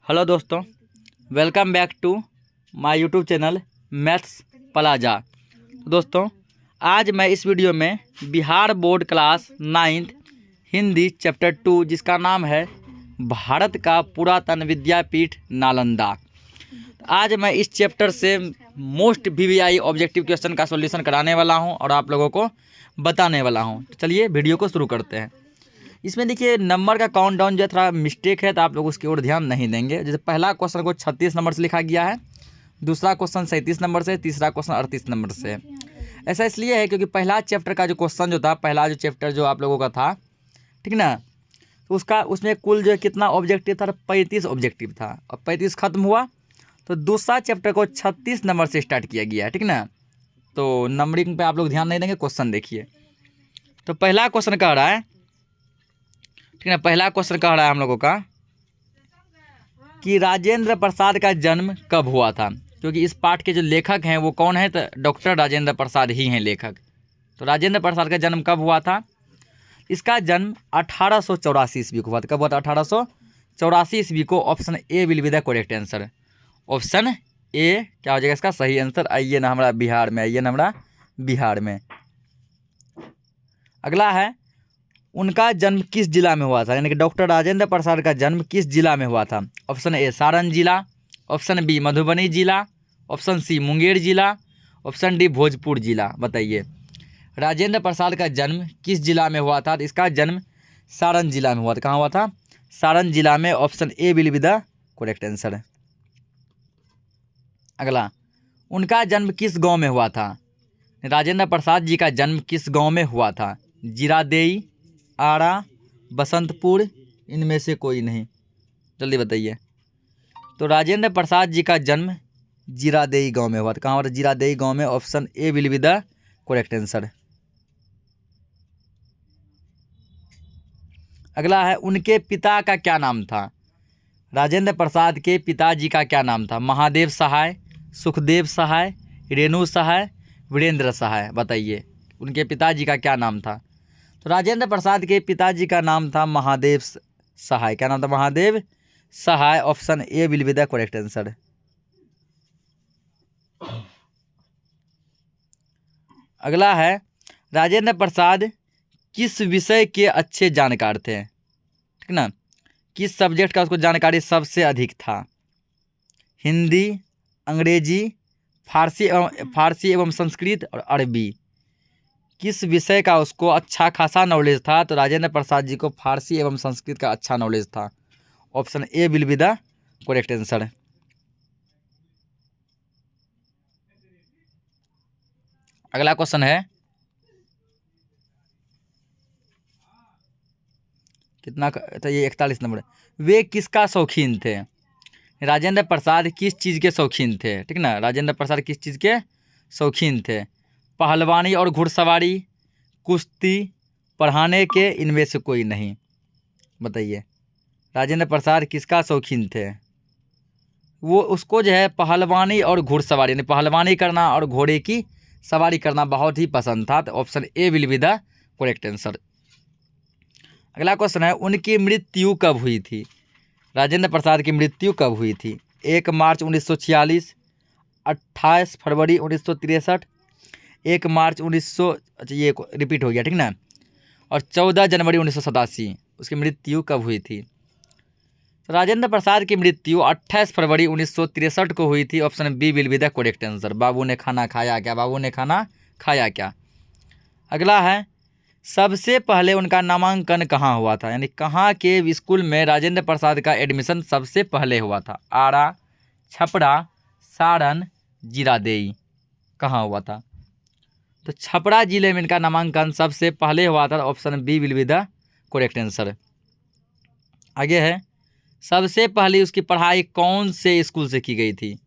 Hello दोस्तों, welcome back to my YouTube channel maths plaza. दोस्तों, आज मैं इस वीडियो में Bihar board class 9th Hindi chapter 2 जिसका नाम है भारत का पुरातन विद्यापीठ नालंदा। आज मैं इस चैप्टर से मोस्ट वीवीआई ऑब्जेक्टिव क्वेश्चन का सॉल्यूशन कराने वाला हूं और आप लोगों को बताने वाला हूं। तो चलिए वीडियो को शुरू करते हैं। इसमें देखिए नंबर का काउंटडाउन जो थोड़ा मिस्टेक है तो आप लोग उसकी ओर ध्यान नहीं देंगे। जैसे पहला क्वेश्चन को 36 नंबर से लिखा गया है, दूसरा क्वेश्चन 37 नंबर से, तीसरा क्वेश्चन 38 नंबर से। ऐसा इसलिए है क्योंकि पहला चैप्टर का जो क्वेश्चन जो था, पहला जो चैप्टर जो आप लोगों का था, ठीक ना, तो उसमें कुल जो कितना ऑब्जेक्टिव था, 35 ऑब्जेक्टिव था और 35 खत्म हुआ। तो दूसरा चैप्टर को 36 नंबर से स्टार्ट किया गया है, ठीक ना। तो नंबरिंग पे आप लोग ध्यान नहीं देंगे। क्वेश्चन देखिए, तो पहला क्वेश्चन कह रहा है, ठीक है, पहला क्वेश्चन कह रहा है हम लोगों का कि राजेंद्र प्रसाद का जन्म कब हुआ था। क्योंकि इस पाठ के जो लेखक हैं वो कौन है, तो डॉक्टर राजेंद्र प्रसाद ही हैं लेखक। तो राजेंद्र प्रसाद का जन्म कब हुआ था? इसका जन्म 1884 ईस्वी को हुआ था। कब हुआ था? 1884 ईस्वी को। Option A will be the correct answer. Option A क्या हो जाएगा इसका सही आंसर। आइए ना हमारा बिहार में, आइए ना हमारा बिहार में। अगला है, उनका जन्म किस जिला में हुआ था, यानी कि डॉक्टर राजेंद्र प्रसाद का जन्म किस जिला में हुआ था? ऑप्शन ए सारण जिला, ऑप्शन बी मधुबनी जिला, ऑप्शन सी मुंगेर जिला, ऑप्शन डी भोजपुर जिला। बताइए राजेंद्र प्रसाद का जन्म किस जिला में हुआ था? तो इसका जन्म सारण जिला में हुआ था। कहाँ हुआ था? सारण जिला में। Option A will be the correct answer. अगला, उनका जन्म किस गांव में हुआ था? राजेंद्र प्रसाद जी का जन्म किस गांव में हुआ था? जीरादेई, आरा, बसंतपुर, इनमें से कोई नहीं। जल्दी बताइए। तो राजेंद्र प्रसाद जी का जन्म जीरादेई गांव में हुआ था। कहाँ हुआ था? जीरादेई गांव में। Option A will be the correct answer. अगला है, उनके पिता का क्या नाम था? राजेंद्र प्रसाद के पिताजी का क्या नाम था? महादेव सहाय, सुखदेव सहाय, रेणु सहाय, वीरेंद्र सहाय। बताइए उनके पिताजी का क्या नाम था? तो राजेंद्र प्रसाद के पिताजी का नाम था महादेव सहाय। क्या नाम था? Mahadev Sahay. Option A will be the correct answer. अगला है, राजेंद्र प्रसाद किस विषय के अच्छे जानकार थे? ठीक ना, किस सब्जेक्ट का उसको जानकारी सबसे अधिक था? हिंदी, अंग्रेजी, फारसी एवं संस्कृत और अरबी। किस विषय का उसको अच्छा खासा नॉलेज था? तो राजेंद्र प्रसाद जी को फारसी एवं संस्कृत का अच्छा नॉलेज था। Option A will be the correct answer. अगला क्वेश्चन है, कितना तो ये 41 नंबर। वे किसका शौकीन थे? राजेंद्र प्रसाद किस चीज़ के शौकीन थे? ठीक ना, राजेंद्र प्रसाद किस चीज़ के शौकीन थे? पहलवानी और घुड़सवारी, कुश्ती, पढ़ाने के, इनमें से कोई नहीं। बताइए राजेंद्र प्रसाद किसका शौकीन थे? वो उसको जो है पहलवानी और घुड़सवारी, यानी पहलवानी करना और घोड़े की सवारी करना बहुत ही पसंद था। तो option A will be the correct answer. अगला क्वेश्चन है, उनकी मृत्यु कब हुई थी? राजेंद्र प्रसाद की मृत्यु कब हुई थी? 1 मार्च 1946, 28 फरवरी 1963, 1 मार्च 1900, अच्छा ये रिपीट हो गया, ठीक ना, और 14 जनवरी 1987। उसकी मृत्यु कब हुई थी? तो राजेंद्र प्रसाद की मृत्यु 28 फरवरी 1963 को हुई थी। Option B will be the correct answer. बाबू ने खाना खाया क्या? बाबू ने खाना खाया क्या? अगला है, सबसे पहले उनका नामांकन कहाँ हुआ था, यानी कहाँ के स्कूल में राजेंद्र प्रसाद का एडमिशन सबसे पहले हुआ था? आरा, छपरा, सारण, जीरादेई। कहाँ हुआ था? तो छपरा जिले में इनका नामांकन सबसे पहले हुआ था। Option B will be the correct answer. आगे है, सबसे पहले उसकी पढ़ाई कौन से स्कूल से की गई थी?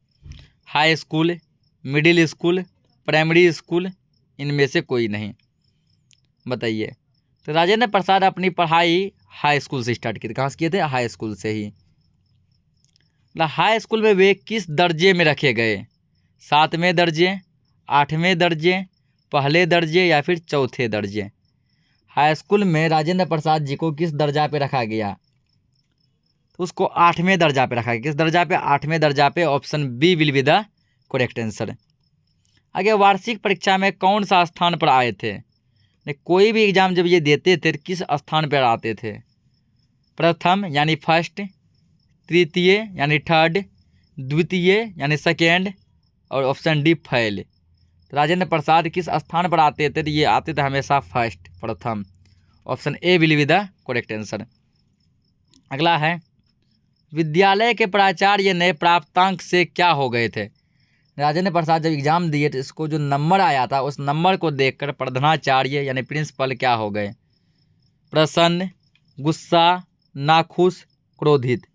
High school, middle school, primary school, इनमें से कोई नहीं। बताइए। तो राजेंद्र प्रसाद अपनी पढ़ाई हाई स्कूल से स्टार्ट की थी। कहाँ से किए थे? हाई स्कूल से ही। हाई स्कूल में वे किस दर्जे में रखे गए? 7वें दर्जे, 8वें दर्जे, पहले दर्जे या फिर चौथे दर्जे? हाई स्कूल में राजेंद्र प्रसाद जी को किस दर्जा पे रखा गया? तो उसको 8वें दर्जा पे रखा गया। किस दर्जा पे? 8वें दर्जा पे। Option B will be the correct answer. आगे, वार्षिक परीक्षा में कौन सा स्थान पर आए थे? कोई भी एग्जाम जब ये देते थे किस स्थान पर आते थे? प्रथम यानी फर्स्ट, तृतीय यानी थर्ड, द्वितीय यानी सेकेंड, और ऑप्शन डी फैल। तो राजेंद्र प्रसाद किस स्थान पर आते थे? तो ये आते थे हमेशा फर्स्ट, प्रथम। Option A will be the correct answer. अगला है, विद्यालय के प्राचार्य ने प्राप्तांक से क्या हो गए थे? राजेंद्र प्रसाद जब एग्जाम दिए तो इसको जो नंबर आया था उस नंबर को देखकर प्रधानाचार्य यानी प्रिंसिपल क्या हो गए? प्रसन्न, गुस्सा, नाखुश, क्रोधित।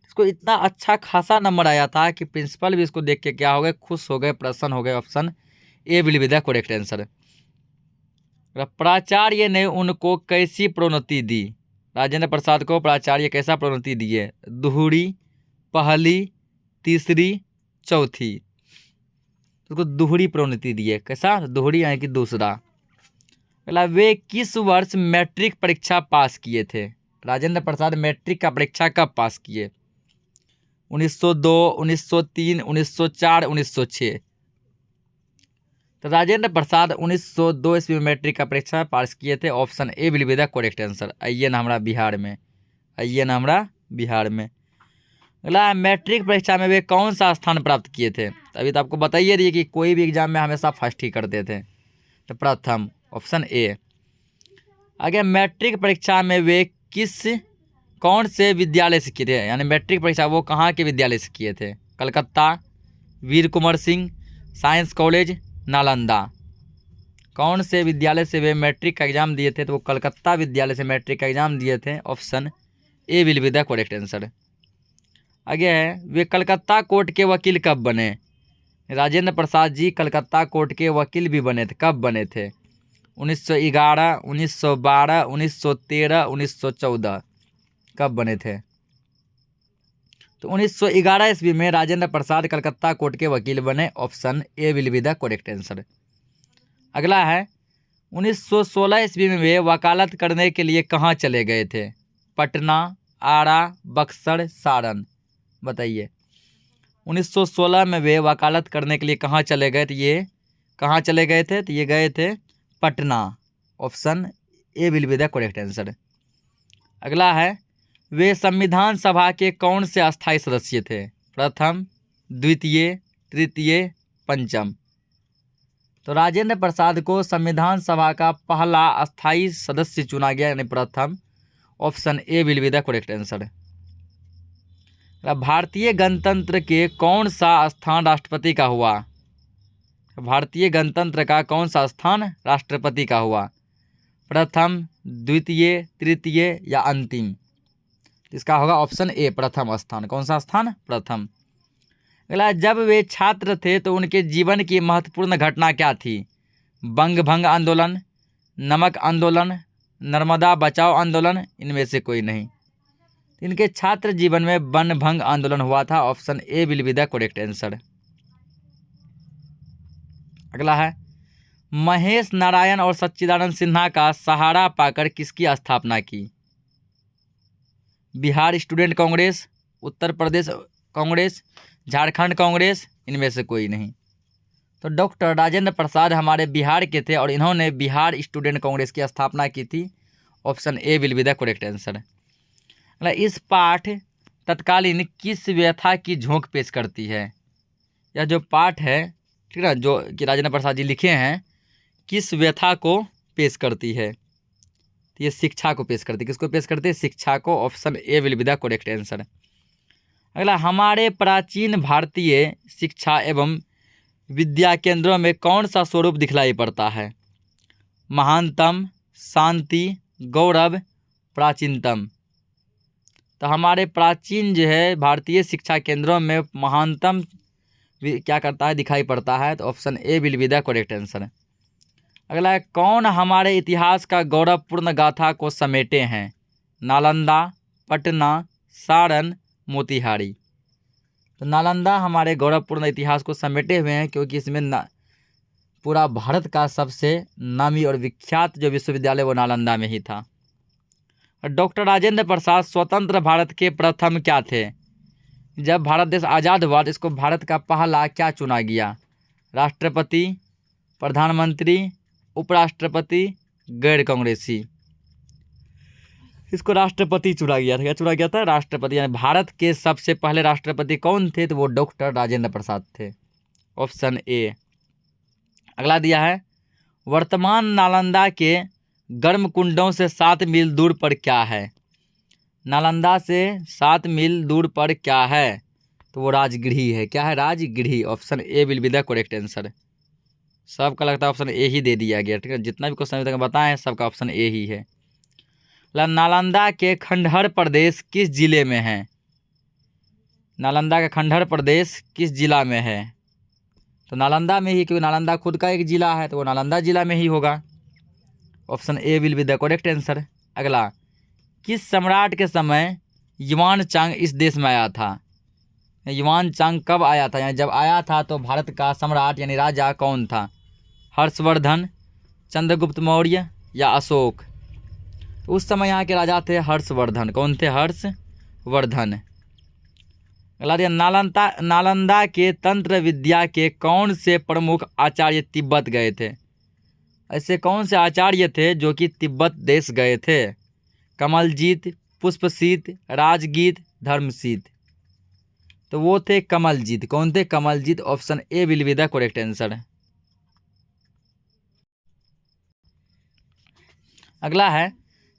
इसको इतना अच्छा खासा नंबर आया था कि प्रिंसिपल भी इसको देख के क्या हो गए? खुश हो गए, प्रसन्न हो गए। Option A will be the correct answer. प्राचार्य ने उनको कैसी प्रोन्नति दी? राजेंद्र प्रसाद को प्राचार्य कैसा प्रोन्नति दिए? दोहरी, पहली, तीसरी, चौथी। उसको दोहरी प्रोन्नति दिए। कैसा? दोहरी यानी कि दूसरा। अगला, वे किस वर्ष मैट्रिक परीक्षा पास किए थे? राजेंद्र प्रसाद मैट्रिक का परीक्षा कब पास किए? 1902, 1903, 1904, 1906। तो राजेंद्र प्रसाद 1902 ईस्वी में मैट्रिक का परीक्षा पास किए थे। Option A will be the correct answer. आइए ना हमरा बिहार में, आइए ना हमरा बिहार में। अगला, मैट्रिक परीक्षा में वे कौन सा स्थान प्राप्त किए थे? अभी तो आपको बताइए रही कि कोई भी एग्जाम में हमेशा फर्स्ट ही करते थे। तो प्रथम, ऑप्शन ए। आगे, मैट्रिक परीक्षा में वे कौन से विद्यालय से किए थे? यानी मैट्रिक परीक्षा वो कहाँ के विद्यालय से किए थे? कलकत्ता, वीर कुंवर सिंह, साइंस कॉलेज, नालंदा। कौन से विद्यालय से वे मैट्रिक का एग्जाम दिए थे? तो वो कलकत्ता विद्यालय से मैट्रिक का एग्जाम दिए थे। Option A will be the correct answer. आगे है, वे कलकत्ता कोर्ट के वकील कब बने? राजेंद्र प्रसाद जी कलकत्ता कोर्ट के वकील भी बने थे। कब बने थे? 1911, 1912, 1913, 1914। कब बने थे? तो 1911 ईस्वी में राजेंद्र प्रसाद कलकत्ता कोर्ट के वकील बने। Option A will be the correct answer. अगला है, 1916 ईस्वी में वे वकालत करने के लिए कहाँ चले गए थे? पटना, आरा, बक्सर, सारण। बताइए। 1916 में वे वकालत करने के लिए कहाँ चले गए थे? ये कहाँ चले गए थे? तो ये गए थे Patna. Option A will be the correct answer. अगला है, वे संविधान सभा के कौन से अस्थायी सदस्य थे? प्रथम, द्वितीय, तृतीय, पंचम। तो राजेंद्र प्रसाद को संविधान सभा का पहला अस्थायी सदस्य चुना गया, यानी प्रथम। Option A will be the correct answer. भारतीय गणतंत्र के कौन सा स्थान राष्ट्रपति का हुआ? भारतीय गणतंत्र का कौन सा स्थान राष्ट्रपति का हुआ? प्रथम, द्वितीय, तृतीय या अंतिम? इसका होगा ऑप्शन ए, प्रथम स्थान। कौन सा स्थान? प्रथम। अगला, जब वे छात्र थे तो उनके जीवन की महत्वपूर्ण घटना क्या थी? बंग भंग आंदोलन, नमक आंदोलन, नर्मदा बचाओ आंदोलन, इनमें से कोई नहीं। इनके छात्र जीवन में वन भंग आंदोलन हुआ था। Option A will be the correct answer. अगला है, महेश नारायण और सच्चिदानंद सिन्हा का सहारा पाकर किसकी स्थापना की? बिहार स्टूडेंट कांग्रेस, उत्तर प्रदेश कांग्रेस, झारखंड कांग्रेस, इनमें से कोई नहीं। तो डॉक्टर राजेंद्र प्रसाद हमारे बिहार के थे और इन्होंने बिहार स्टूडेंट कांग्रेस की स्थापना की थी। Option A will be the correct answer. इस पाठ तत्कालीन किस व्यथा की झोंक पेश करती है? यह जो पाठ है, ठीक है, जो कि राजेंद्र प्रसाद जी लिखे हैं, किस व्यथा को पेश करती है? तो ये शिक्षा को पेश करती है। किसको पेश करती है? शिक्षा को। Option A will be the correct answer. अगला, हमारे प्राचीन भारतीय शिक्षा एवं विद्या केंद्रों में कौन सा स्वरूप दिखलाई पड़ता है? महानतम, शांति, गौरव, प्राचीनतम। तो हमारे प्राचीन जो है भारतीय शिक्षा केंद्रों में महानतम क्या करता है? दिखाई पड़ता है। तो option A will be the correct answer. अगला है, कौन हमारे इतिहास का गौरवपूर्ण गाथा को समेटे हैं? नालंदा, पटना, सारण, मोतिहारी। तो नालंदा हमारे गौरवपूर्ण इतिहास को समेटे हुए हैं, क्योंकि इसमें पूरा भारत का सबसे नामी और विख्यात जो विश्वविद्यालय वो नालंदा में ही था। डॉक्टर राजेंद्र प्रसाद स्वतंत्र भारत के प्रथम क्या थे? जब भारत देश आज़ाद हुआ तो इसको भारत का पहला क्या चुना गया? राष्ट्रपति, प्रधानमंत्री, उपराष्ट्रपति, गैर कांग्रेसी। इसको राष्ट्रपति चुना गया था। क्या चुना गया था? राष्ट्रपति। यानी भारत के सबसे पहले राष्ट्रपति कौन थे? तो वो डॉक्टर राजेंद्र प्रसाद थे। Option A. अगला दिया है, वर्तमान नालंदा के गर्म कुंडों से 7 मील दूर पर क्या है? नालंदा से 7 मील दूर पर क्या है? तो वो राजगृह है। क्या है? Rajgriha. Option A will be the correct answer. सबका लगता है ऑप्शन ए ही दे दिया गया। ठीक है, जितना भी क्वेश्चन अभी तक बताएं सबका ऑप्शन ए ही है। नालंदा के खंडहर प्रदेश किस जिले में है? नालंदा का खंडहर प्रदेश किस जिला में है? तो नालंदा में ही, क्योंकि नालंदा खुद का एक जिला है तो वो नालंदा जिला में ही होगा। Option A will be the correct answer. अगला, किस सम्राट के समय युआन चांग इस देश में आया था? युआन चांग कब आया था? यानी जब आया था तो भारत का सम्राट यानी राजा कौन था? हर्षवर्धन, चंद्रगुप्त मौर्य या अशोक? तो उस समय यहाँ के राजा थे हर्षवर्धन। कौन थे? हर्षवर्धन। अगला दिया, नालंदा के तंत्र विद्या के कौन से प्रमुख आचार्य तिब्बत गए थे? ऐसे कौन से आचार्य थे जो कि तिब्बत देश गए थे? कमलजीत, पुष्पसीत, राजगीत, धर्मसीत। तो वो थे कमलजीत। कौन थे? Kamaljeet. Option A will be the correct answer. अगला है,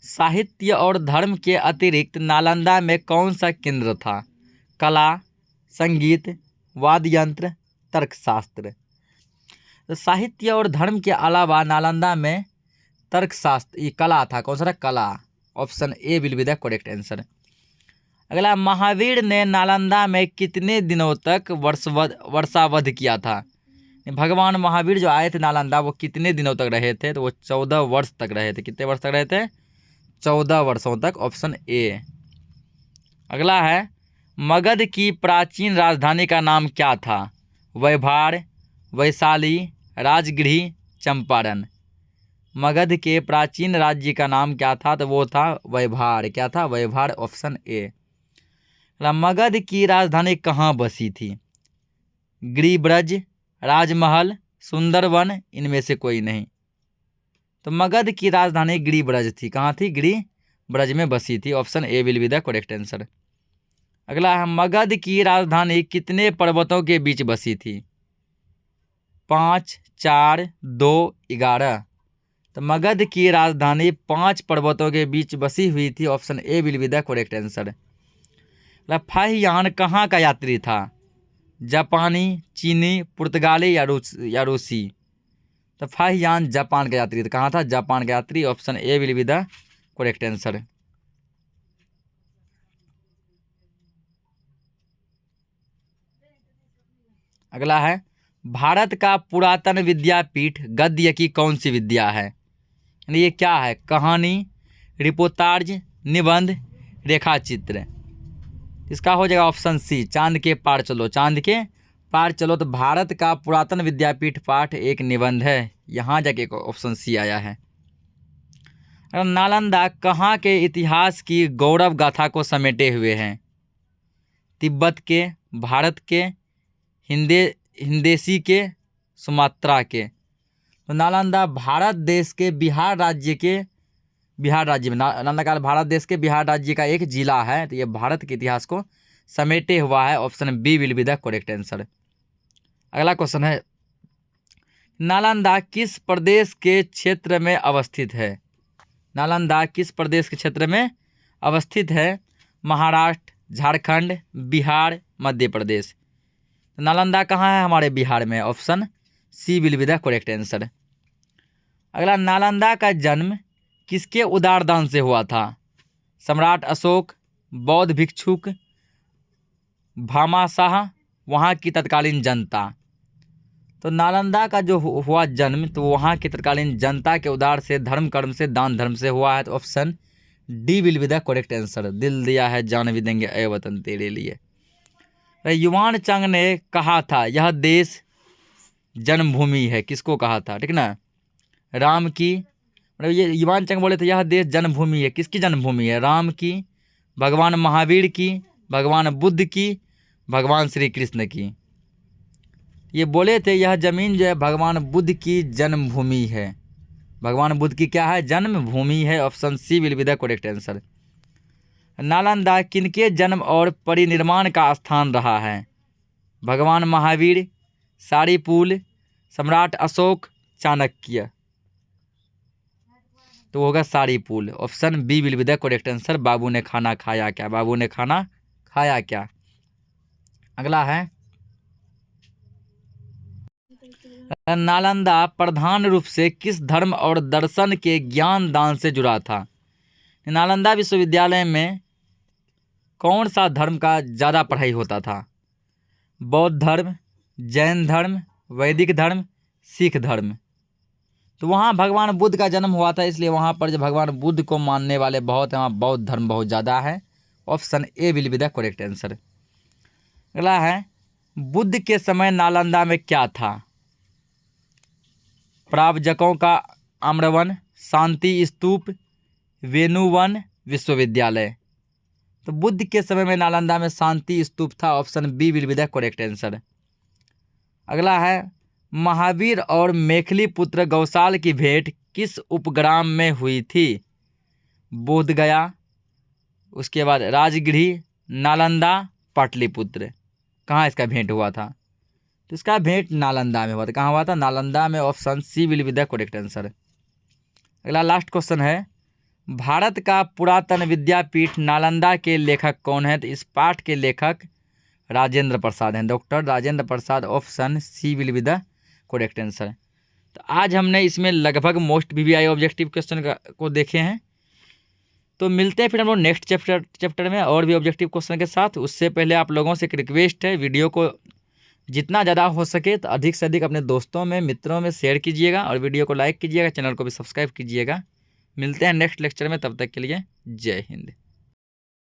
साहित्य और धर्म के अतिरिक्त नालंदा में कौन सा केंद्र था? कला, संगीत, वाद्य यंत्र, तर्कशास्त्र। तो साहित्य और धर्म के अलावा नालंदा में तर्कशास्त्र, ये कला था। कौन सा था? कला। Option A will be the correct answer. अगला, महावीर ने नालंदा में कितने दिनों तक वर्षावध किया था? भगवान महावीर जो आए थे नालंदा वो कितने दिनों तक रहे थे? तो वो 14 वर्ष तक रहे थे। कितने वर्ष तक रहे थे? 14 वर्षों तक। Option A. अगला है, मगध की प्राचीन राजधानी का नाम क्या था? वैभार, वैशाली, राजगृह, चंपारण। मगध के प्राचीन राज्य का नाम क्या था? तो वो था वैभार। क्या था? वैभार। Option A. मगध की राजधानी कहाँ बसी थी? गिरिब्रज, राजमहल, सुंदरवन, इनमें से कोई नहीं। तो मगध की राजधानी गिरिब्रज थी। कहाँ थी? गिरिब्रज में बसी थी। Option A will be the correct answer. अगला है, मगध की राजधानी कितने पर्वतों के बीच बसी थी? 5, 4, 2, 11। तो मगध की राजधानी 5 पर्वतों के बीच बसी हुई थी। Option A will be the correct answer. Fahien कहाँ का यात्री था? जापानी, चीनी, पुर्तगाली या रूसी? तो फाहियान जापान का यात्री था। कहाँ था? जापान का यात्री। Option A will be the correct answer. अगला है, भारत का पुरातन विद्यापीठ गद्य की कौन सी विद्या है? यानी ये क्या है? कहानी, रिपोर्टाज, निबंध, रेखाचित्र। इसका हो जाएगा ऑप्शन सी, चांद के पार चलो। चांद के पार चलो। तो भारत का पुरातन विद्यापीठ पाठ एक निबंध है। यहाँ जाके ऑप्शन सी आया है। नालंदा कहाँ के इतिहास की गौरव गाथा को समेटे हुए हैं? तिब्बत के, भारत के, हिंदेसी के, सुमात्रा के? तो नालंदा भारत देश के बिहार राज्य में नालंदा काल भारत देश के बिहार राज्य का एक जिला है। तो ये भारत के इतिहास को समेटे हुआ है। Option B will be the correct answer. अगला क्वेश्चन है, नालंदा किस प्रदेश के क्षेत्र में अवस्थित है? नालंदा किस प्रदेश के क्षेत्र में अवस्थित है? महाराष्ट्र, झारखंड, बिहार, मध्य प्रदेश? तो नालंदा कहाँ है? हमारे बिहार में। Option C will be the correct answer. अगला, नालंदा का जन्म किसके उदारदान से हुआ था? सम्राट अशोक, बौद्ध भिक्षुक, भामाशाह, वहाँ की तत्कालीन जनता? तो नालंदा का जो हुआ जन्म तो वहाँ की तत्कालीन जनता के उदार से, धर्म कर्म से, दान धर्म से हुआ है। तो option D will be the correct answer. दिल दिया है जान भी देंगे ऐ वतन तेरे लिए। युआन चांग ने कहा था यह देश जन्मभूमि है। किसको कहा था? ठीक ना? राम की, मतलब ये युवान चंग बोले थे यह देश जन्मभूमि है। किसकी जन्मभूमि है? राम की, भगवान महावीर की, भगवान बुद्ध की, भगवान श्री कृष्ण की। ये बोले थे यह ज़मीन जो है भगवान बुद्ध की जन्मभूमि है। भगवान बुद्ध की क्या है? जन्मभूमि है। Option C will be the correct answer. Nalanda किनके जन्म और परिनिर्माण का स्थान रहा है? भगवान महावीर, सारीपुल, सम्राट अशोक, चाणक्य। तो होगा सारीपुल। Option B will be the correct answer. बाबू ने खाना खाया क्या? बाबू ने खाना खाया क्या? अगला है, नालंदा प्रधान रूप से किस धर्म और दर्शन के ज्ञान दान से जुड़ा था? नालंदा विश्वविद्यालय में कौन सा धर्म का ज़्यादा पढ़ाई होता था? बौद्ध धर्म, जैन धर्म, वैदिक धर्म, सिख धर्म। तो वहाँ भगवान बुद्ध का जन्म हुआ था, इसलिए वहाँ पर जो भगवान बुद्ध को मानने वाले बहुत हैं, वहाँ बौद्ध धर्म बहुत ज़्यादा है। Option A will be the correct answer. अगला है, बुद्ध के समय नालंदा में क्या था? प्राव्जकों का आम्रवन, शांति स्तूप, वेणुवन, विश्वविद्यालय। तो बुद्ध के समय में नालंदा में शांति स्तूप था। Option B will be the correct answer. अगला है, महावीर और मेखली पुत्र गौसाल की भेंट किस उपग्राम में हुई थी? बोध गया, उसके बाद राजगृह, नालंदा, पाटलिपुत्र। कहाँ इसका भेंट हुआ था? तो इसका भेंट नालंदा में हुआ था। कहाँ हुआ था? नालंदा में। Option C will be the correct answer. अगला लास्ट क्वेश्चन है, भारत का पुरातन विद्यापीठ नालंदा के लेखक कौन है? तो इस पाठ के लेखक राजेंद्र प्रसाद हैं, doctor Rajendra Prasad. Option C will be the correct answer. तो आज हमने इसमें लगभग मोस्ट वीवीआई ऑब्जेक्टिव क्वेश्चन को देखे हैं। तो मिलते हैं फिर हम लोग नेक्स्ट चैप्टर में और भी ऑब्जेक्टिव क्वेश्चन के साथ। उससे पहले आप लोगों से एक रिक्वेस्ट है, वीडियो को जितना ज़्यादा हो सके तो अधिक से अधिक अपने दोस्तों में, मित्रों में शेयर कीजिएगा और वीडियो को लाइक कीजिएगा, चैनल को भी सब्सक्राइब कीजिएगा। मिलते हैं नेक्स्ट लेक्चर में, तब तक के लिए जय हिंद।